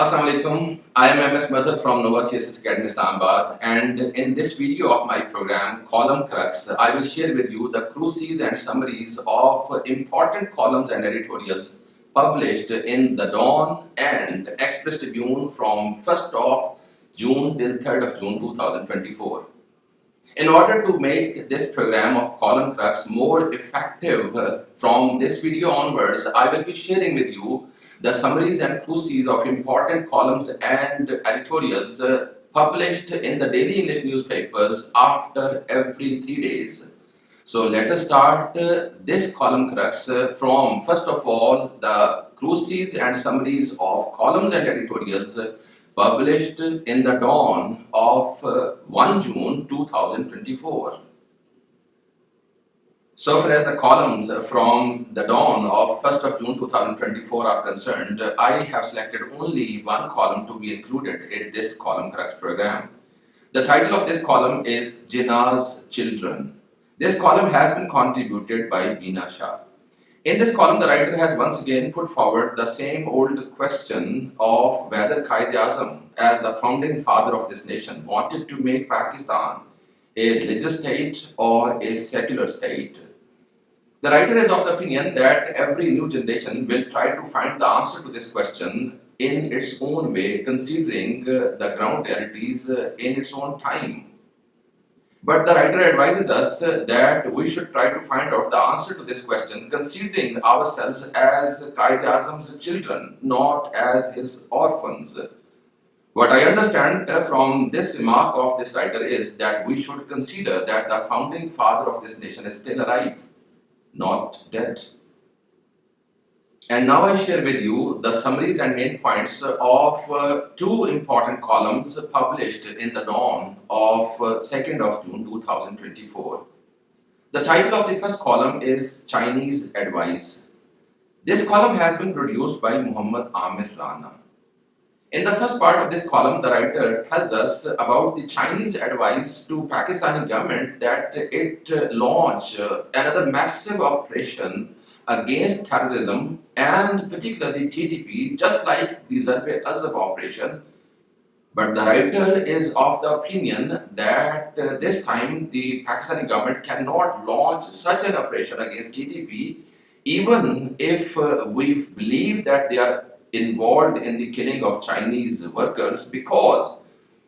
Assalamu alaikum. I am MS Mazhar from Nova CSS Academy Islamabad, and in this video of my program Column Crux, I will share with you the cruces and summaries of important columns and editorials published in the Dawn and Express Tribune from 1st of June till 3rd of June 2024. In order to make this program of Column Crux more effective from this video onwards, I will be sharing with you the summaries and cruces of important columns and editorials published in the daily English newspapers after every 3 days. So let us start this column crux from first of all the cruces and summaries of columns and editorials published in the dawn of 1 June 2024. So far as the columns from the dawn of 1st of June 2024 are concerned, I have selected only one column to be included in this column crux program. The title of this column is Jinnah's Children. This column has been contributed by Beena Shah. In this column, the writer has once again put forward the same old question of whether Quaid-e-Azam, as the founding father of this nation, wanted to make Pakistan a religious state or a secular state. The writer is of the opinion that every new generation will try to find the answer to this question in its own way, considering the ground realities in its own time. But the writer advises us that we should try to find out the answer to this question considering ourselves as Quaid-e-Azam's children, not as his orphans. What I understand from this remark of this writer is that we should consider that the founding father of this nation is still alive, not dead. And now I share with you the summaries and main points of two important columns published in the dawn of 2nd of June 2024. The title of the first column is Chinese Advice. This column has been produced by Muhammad Amir Rana. In the first part of this column, the writer tells us about the Chinese advice to Pakistani government that it launch another massive operation against terrorism and particularly TTP, just like the Zarb-e-Azab operation. But the writer is of the opinion that this time the Pakistani government cannot launch such an operation against TTP, even if we believe that they are involved in the killing of Chinese workers, because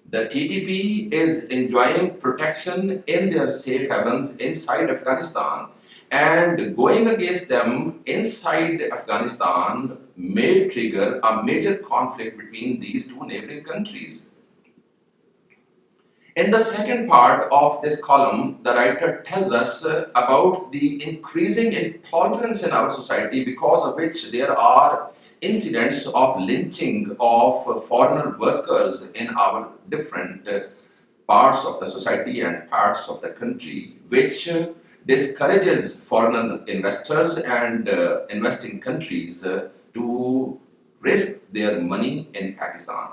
the TTP is enjoying protection in their safe havens inside Afghanistan, and going against them inside Afghanistan may trigger a major conflict between these two neighboring countries. In the second part of this column, the writer tells us about the increasing intolerance in our society, because of which there are incidents of lynching of foreigner workers in our different parts of the society and parts of the country, which discourages foreign investors and investing countries to risk their money in Pakistan.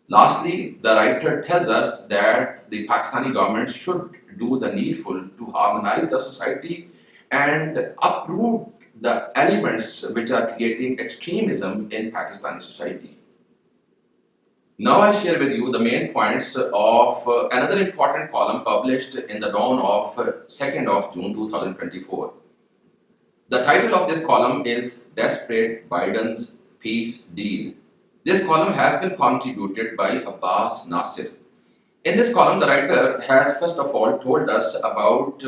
Lastly, the writer tells us that the Pakistani government should do the needful to harmonize the society and uproot the elements which are creating extremism in Pakistani society. Now I share with you the main points of another important column published in the dawn of 2nd of June 2024. The title of this column is Desperate Biden's Peace Deal. This column has been contributed by Abbas Nasir. In this column, the writer has first of all told us about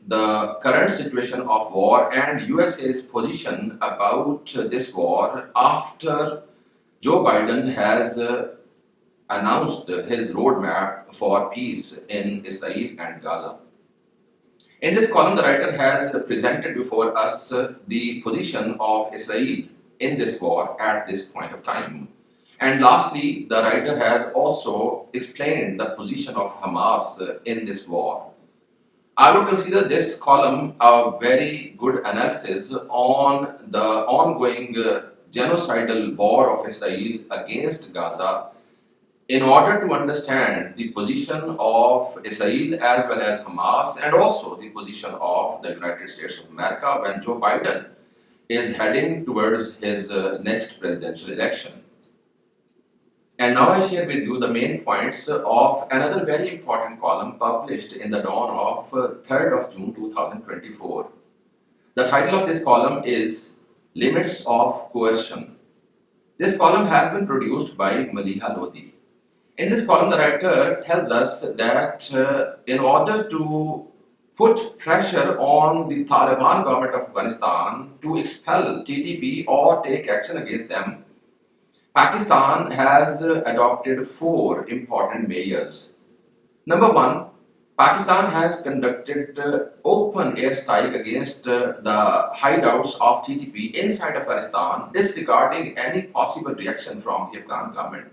the current situation of war and USA's position about this war after Joe Biden has announced his roadmap for peace in Israel and Gaza. In this column, the writer has presented before us the position of Israel in this war at this point of time. And lastly, the writer has also explained the position of Hamas in this war. I would consider this column a very good analysis on the ongoing genocidal war of Israel against Gaza, in order to understand the position of Israel as well as Hamas, and also the position of the United States of America when Joe Biden is heading towards his next presidential election. And now I share with you the main points of another very important column published in the dawn of 3rd of June 2024. The title of this column is Limits of Coercion. This column has been produced by Maliha Lodi. In this column, the writer tells us that in order to put pressure on the Taliban government of Afghanistan to expel TTP or take action against them, Pakistan has adopted 4 important measures. Number 1, Pakistan has conducted open airstrike against the hideouts of TTP inside Afghanistan, disregarding any possible reaction from the Afghan government.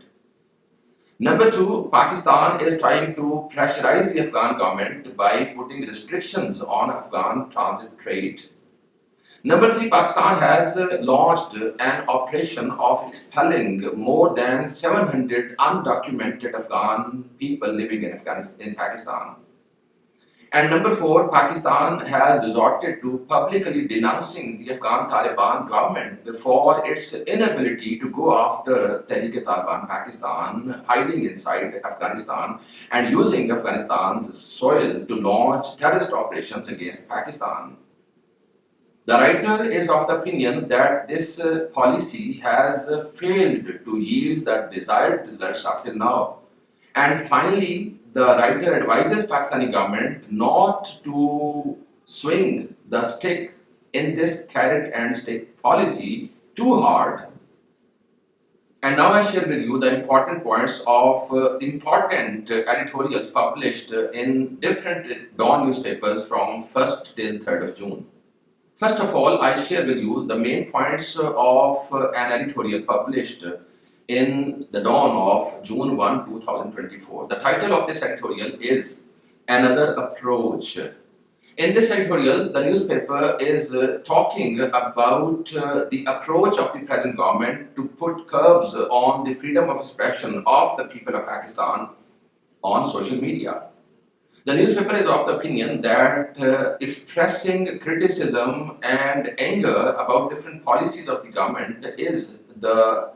Number 2, Pakistan is trying to pressurize the Afghan government by putting restrictions on Afghan transit trade. Number 3, Pakistan has launched an operation of expelling more than 700 undocumented Afghan people living in Pakistan. And number 4, Pakistan has resorted to publicly denouncing the Afghan Taliban government for its inability to go after Tehrik-e-Taliban Pakistan, hiding inside Afghanistan and using Afghanistan's soil to launch terrorist operations against Pakistan. The writer is of the opinion that this policy has failed to yield the desired results up till now. And finally, the writer advises Pakistani government not to swing the stick in this carrot and stick policy too hard. And now I share with you the important points of important editorials published in different dawn newspapers from 1st till 3rd of June. First of all, I share with you the main points of an editorial published in the dawn of June 1, 2024. The title of this editorial is Another Approach. In this editorial, the newspaper is talking about the approach of the present government to put curbs on the freedom of expression of the people of Pakistan on social media. The newspaper is of the opinion that expressing criticism and anger about different policies of the government is the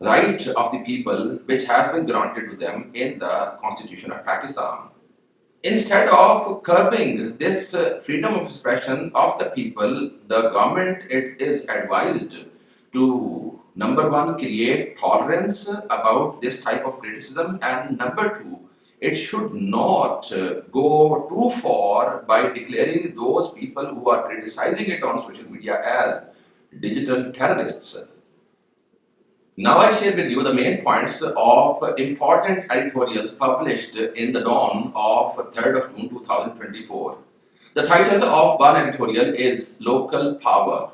right of the people which has been granted to them in the Constitution of Pakistan. Instead of curbing this freedom of expression of the people, the government is advised to, number 1, create tolerance about this type of criticism, and number 2, it should not go too far by declaring those people who are criticizing it on social media as digital terrorists. Now I share with you the main points of important editorials published in the dawn of 3rd of June 2024. The title of one editorial is Local Power.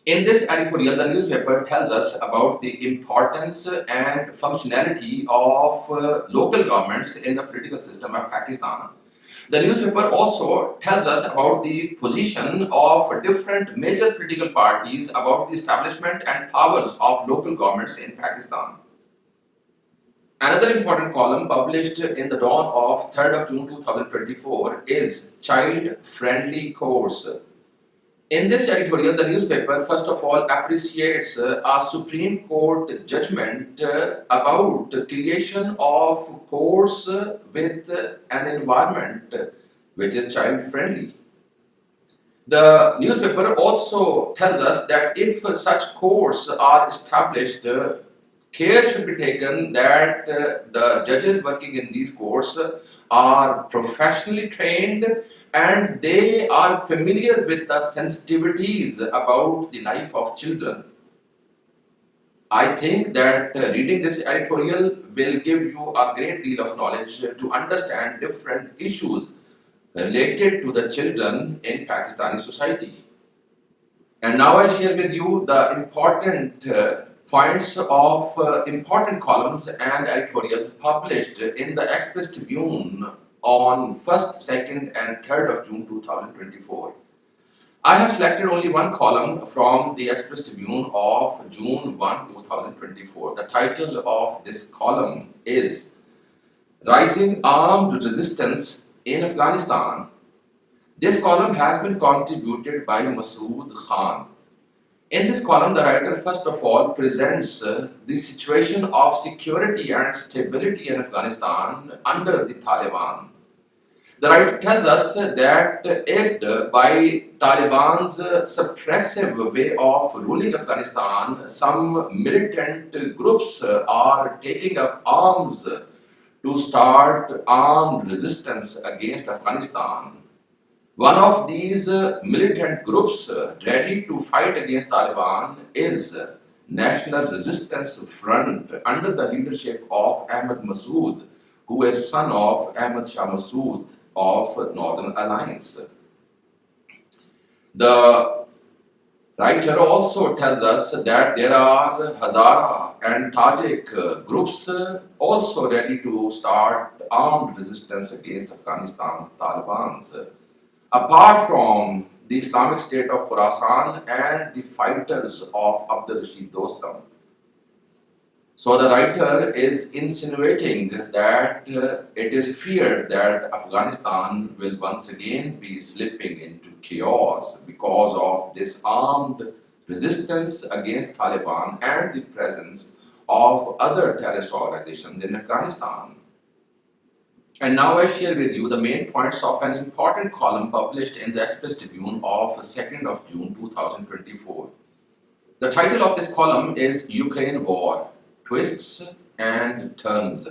In this editorial, the newspaper tells us about the importance and functionality of local governments in the political system of Pakistan. The newspaper also tells us about the position of different major political parties about the establishment and powers of local governments in Pakistan. Another important column published in the dawn of 3rd of June 2024 is Child-Friendly Courts. In this editorial, the newspaper first of all appreciates a Supreme Court judgment about the creation of courts with an environment which is child-friendly. The newspaper also tells us that if such courts are established, care should be taken that the judges working in these courts are professionally trained and they are familiar with the sensitivities about the life of children. I think that reading this editorial will give you a great deal of knowledge to understand different issues related to the children in Pakistani society. And now I share with you the important points of important columns and editorials published in the Express Tribune on 1st, 2nd and 3rd of June 2024. I have selected only one column from the Express Tribune of June 1, 2024. The title of this column is Rising Armed Resistance in Afghanistan. This column has been contributed by Masood Khan. In this column, the writer first of all presents the situation of security and stability in Afghanistan under the Taliban. The writer tells us that aided by Taliban's suppressive way of ruling Afghanistan, some militant groups are taking up arms to start armed resistance against Afghanistan. One of these militant groups ready to fight against Taliban is National Resistance Front under the leadership of Ahmad Massoud, who is son of Ahmad Shah Massoud of Northern Alliance. The writer also tells us that there are Hazara and Tajik groups also ready to start armed resistance against Afghanistan's Taliban. Apart from the Islamic State of Khorasan and the fighters of Abdul Rashid Dostum. So the writer is insinuating that it is feared that Afghanistan will once again be slipping into chaos because of this armed resistance against Taliban and the presence of other terrorist organizations in Afghanistan. And now I share with you the main points of an important column published in the Express Tribune of 2nd of June 2024. The title of this column is Ukraine War, Twists and Turns.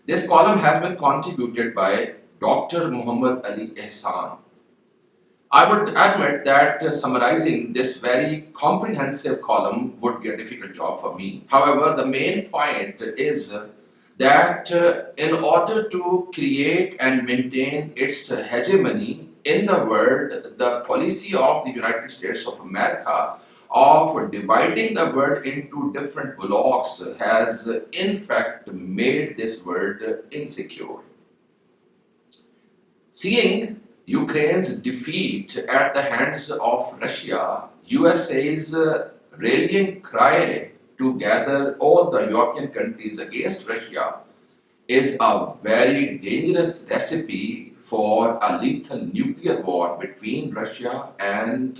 This column has been contributed by Dr. Muhammad Ali Ehsan. I would admit that summarizing this very comprehensive column would be a difficult job for me. However, the main point is that in order to create and maintain its hegemony in the world, the policy of the United States of America of dividing the world into different blocks has in fact made this world insecure. Seeing Ukraine's defeat at the hands of Russia, USA's rallying cry to gather all the European countries against Russia is a very dangerous recipe for a lethal nuclear war between Russia and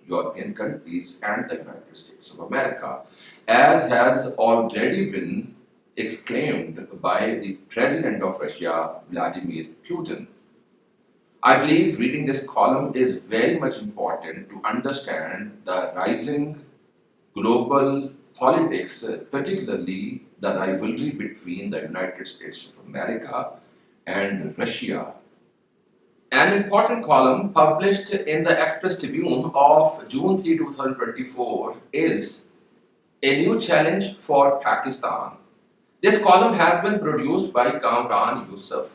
European countries and the United States of America, as has already been exclaimed by the President of Russia, Vladimir Putin. I believe reading this column is very much important to understand the rising global politics, particularly the rivalry between the United States of America and Russia. An important column published in the Express Tribune of June 3, 2024 is A New Challenge for Pakistan. This column has been produced by Kamran Yusuf.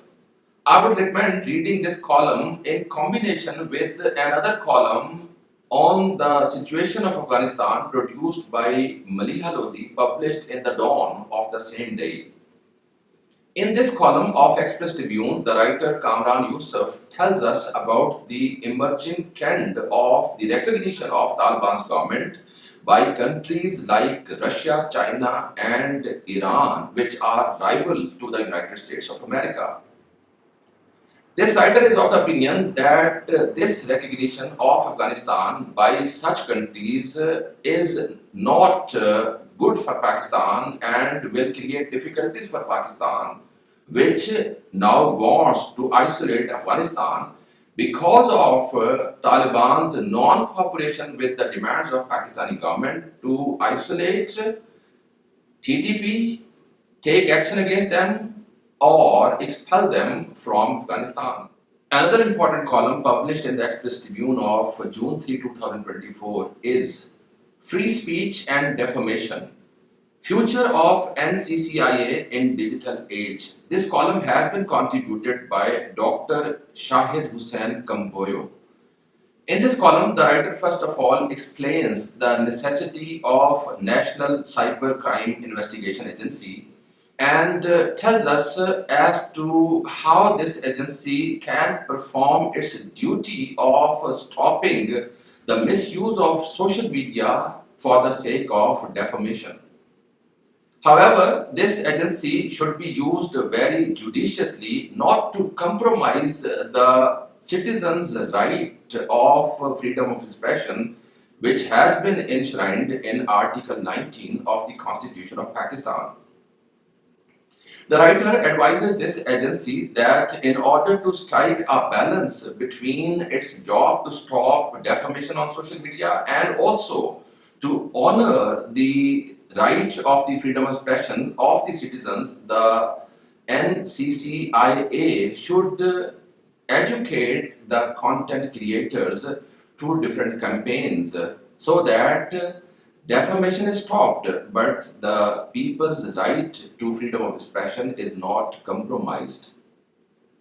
I would recommend reading this column in combination with another column on the situation of Afghanistan produced by Maliha Lodi, published in the dawn of the same day. In this column of Express Tribune, the writer Kamran Yusuf tells us about the emerging trend of the recognition of Taliban's government by countries like Russia, China and Iran, which are rival to the United States of America. This writer is of the opinion that this recognition of Afghanistan by such countries is not good for Pakistan and will create difficulties for Pakistan, which now wants to isolate Afghanistan because of Taliban's non-cooperation with the demands of Pakistani government to isolate TTP, take action against them, or expel them from Afghanistan. Another important column published in the Express Tribune of June 3, 2024 is Free Speech and Defamation, Future of NCCIA in Digital Age. This column has been contributed by Dr. Shahid Hussain Kamboyo. In this column, the writer first of all explains the necessity of National Cybercrime Investigation Agency and tells us as to how this agency can perform its duty of stopping the misuse of social media for the sake of defamation. However, this agency should be used very judiciously, not to compromise the citizens' right of freedom of expression, which has been enshrined in Article 19 of the Constitution of Pakistan. The writer advises this agency that in order to strike a balance between its job to stop defamation on social media and also to honor the right of the freedom of expression of the citizens, the NCCIA should educate the content creators through different campaigns so that defamation is stopped, but the people's right to freedom of expression is not compromised.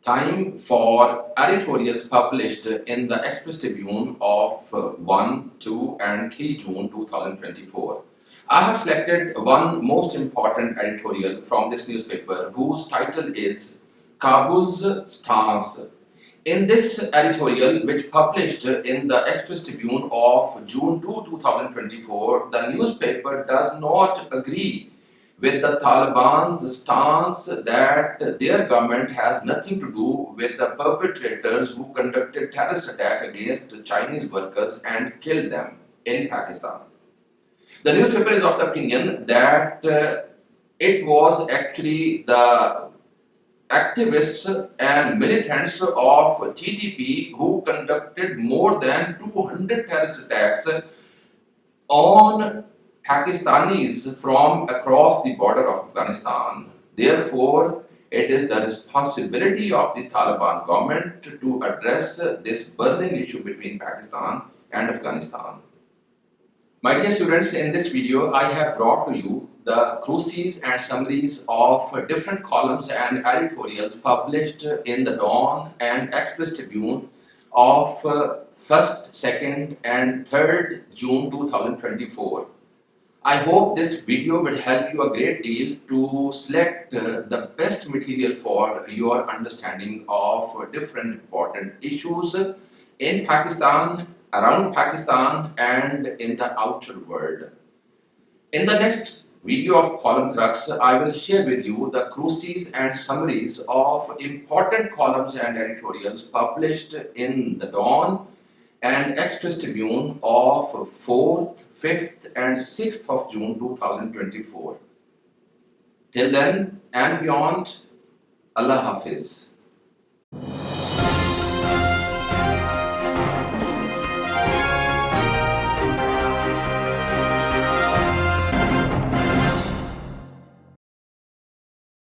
Time for editorials published in the Express Tribune of 1, 2, and 3 June 2024. I have selected one most important editorial from this newspaper whose title is Kabul's Stance. In this editorial, which published in the Express Tribune of June 2, 2024, the newspaper does not agree with the Taliban's stance that their government has nothing to do with the perpetrators who conducted terrorist attack against Chinese workers and killed them in Pakistan. The newspaper is of the opinion that it was actually the activists and militants of TTP who conducted more than 200 terrorist attacks on Pakistanis from across the border of Afghanistan. Therefore, it is the responsibility of the Taliban government to address this burning issue between Pakistan and Afghanistan. My dear students, in this video, I have brought to you the cruces and summaries of different columns and editorials published in the Dawn and Express Tribune of 1st, 2nd, and 3rd June 2024. I hope this video will help you a great deal to select the best material for your understanding of different important issues in Pakistan, around Pakistan, and in the outer world. In the next video of column Crux, I will share with you the cruces and summaries of important columns and editorials published in the Dawn and Express Tribune of 4th, 5th, and 6th of June 2024. Till then and beyond, Allah Hafiz.